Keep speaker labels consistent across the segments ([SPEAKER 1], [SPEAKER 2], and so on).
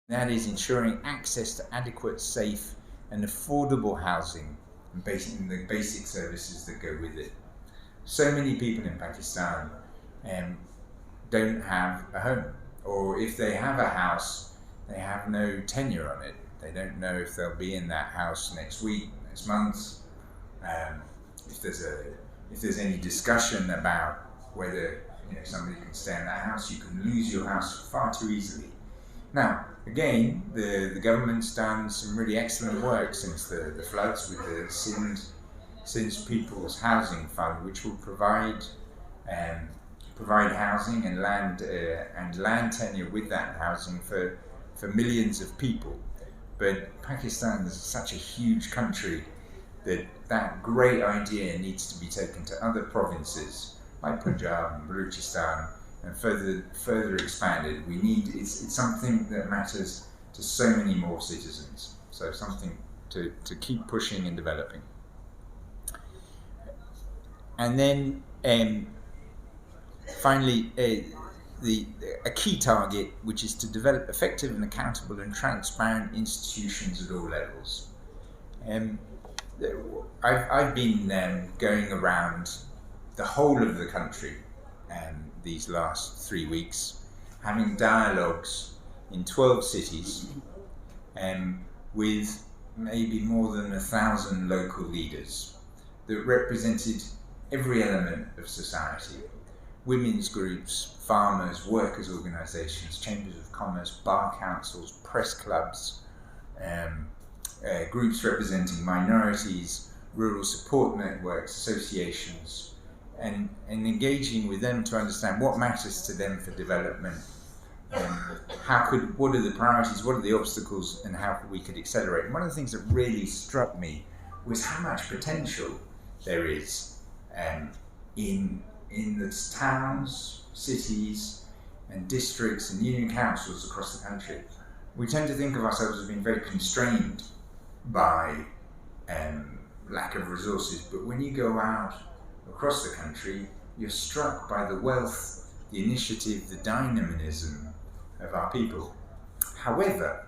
[SPEAKER 1] That is ensuring access to adequate, safe and affordable housing and the basic services that go with it. So many people in Pakistan don't have a home, or if they have a house, they have no tenure on it. They don't know if they'll be in that house next week, next month. If there's any discussion about whether somebody can stay in that house, you can lose your house far too easily. Now, again, the government's done some really excellent work since the floods with the Sindh People's Housing Fund, which will provide housing and land tenure with that housing for millions of people. But Pakistan is such a huge country that great idea needs to be taken to other provinces like Punjab and Balochistan and further expanded. It's something that matters to so many more citizens. So something to keep pushing and developing. And then finally, a key target, which is to develop effective and accountable and transparent institutions at all levels. I've been going around the whole of the country these last 3 weeks, having dialogues in 12 cities with maybe more than 1,000 local leaders that represented every element of society: women's groups, farmers, workers' organisations, chambers of commerce, bar councils, press clubs, groups representing minorities, rural support networks, associations, and engaging with them to understand what matters to them for development, what are the priorities, what are the obstacles, and how we could accelerate. And one of the things that really struck me was how much potential there is in the towns, cities, and districts and union councils across the country. We tend to think of ourselves as being very constrained by lack of resources, but when you go out across the country, you're struck by the wealth, the initiative, the dynamism of our people. However,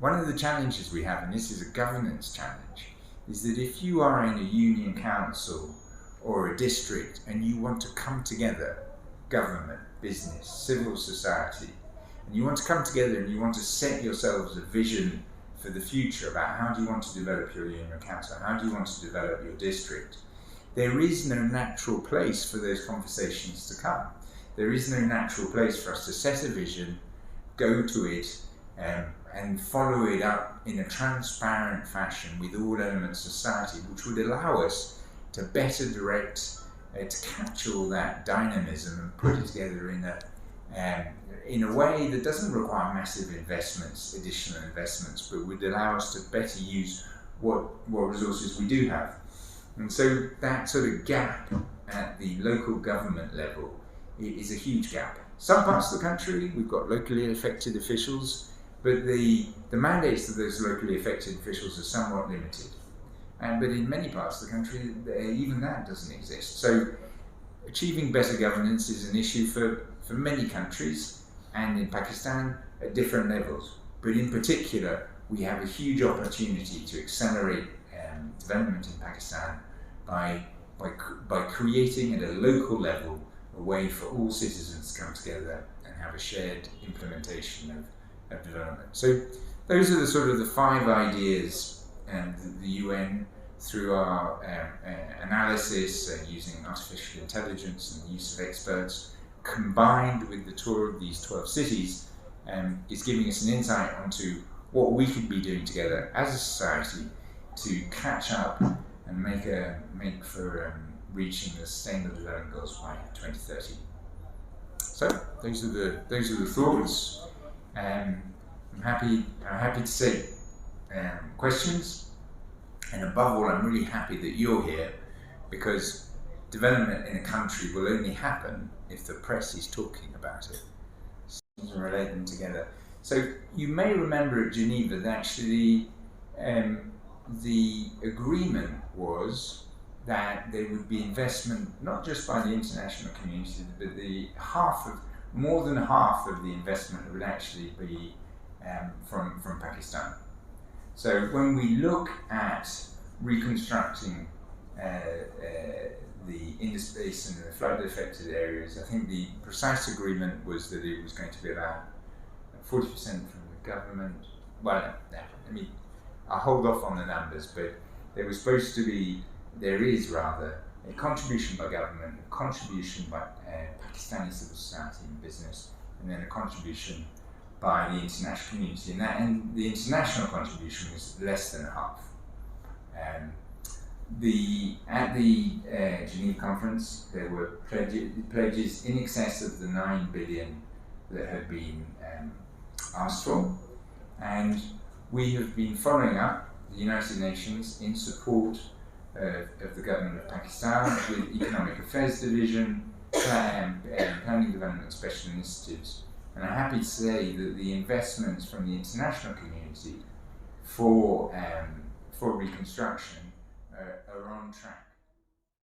[SPEAKER 1] one of the challenges we have, and this is a governance challenge, is that if you are in a union council or a district and you want to come together, government, business, civil society, and you want to come together and you want to set yourselves a vision for the future about how do you want to develop your union council, how do you want to develop your district, there is no natural place for those conversations to come. There is no natural place for us to set a vision, go to it, and follow it up in a transparent fashion with all elements of society, which would allow us to better direct, to capture all that dynamism and put it together in a way that doesn't require massive investments, additional investments, but would allow us to better use what resources we do have. And so that sort of gap at the local government level is a huge gap. Some parts of the country, we've got locally affected officials, but the mandates of those locally affected officials are somewhat limited. But in many parts of the country, even that doesn't exist. So achieving better governance is an issue for many countries, and in Pakistan at different levels. But in particular, we have a huge opportunity to accelerate development in Pakistan by creating at a local level a way for all citizens to come together and have a shared implementation of development. So those are the 5 ideas that the UN, through our analysis using artificial intelligence and the use of experts, combined with the tour of these 12 cities, is giving us an insight onto what we could be doing together as a society to catch up and make for reaching the Sustainable Development Goals by 2030. So those are the thoughts. I'm happy to take questions, and above all, I'm really happy that you're here, because development in a country will only happen if the press is talking about it. So you can relate them together. So you may remember at Geneva that actually the agreement was that there would be investment not just by the international community, but more than half of the investment would actually be from Pakistan. So when we look at reconstructing the Indus Basin and the flood-affected areas, I think the precise agreement was that it was going to be about 40% from the government. Well, I'll hold off on the numbers, but there is rather a contribution by government, a contribution by Pakistani civil society and business, and then a contribution by the international community, and the international contribution was less than half. At the Geneva conference, there were pledges in excess of the 9 billion that had been asked for, and we have been following up the United Nations in support of the government of Pakistan with Economic Affairs Division, Planning Development Special Initiatives. And I'm happy to say that the investments from the international community for reconstruction are on track.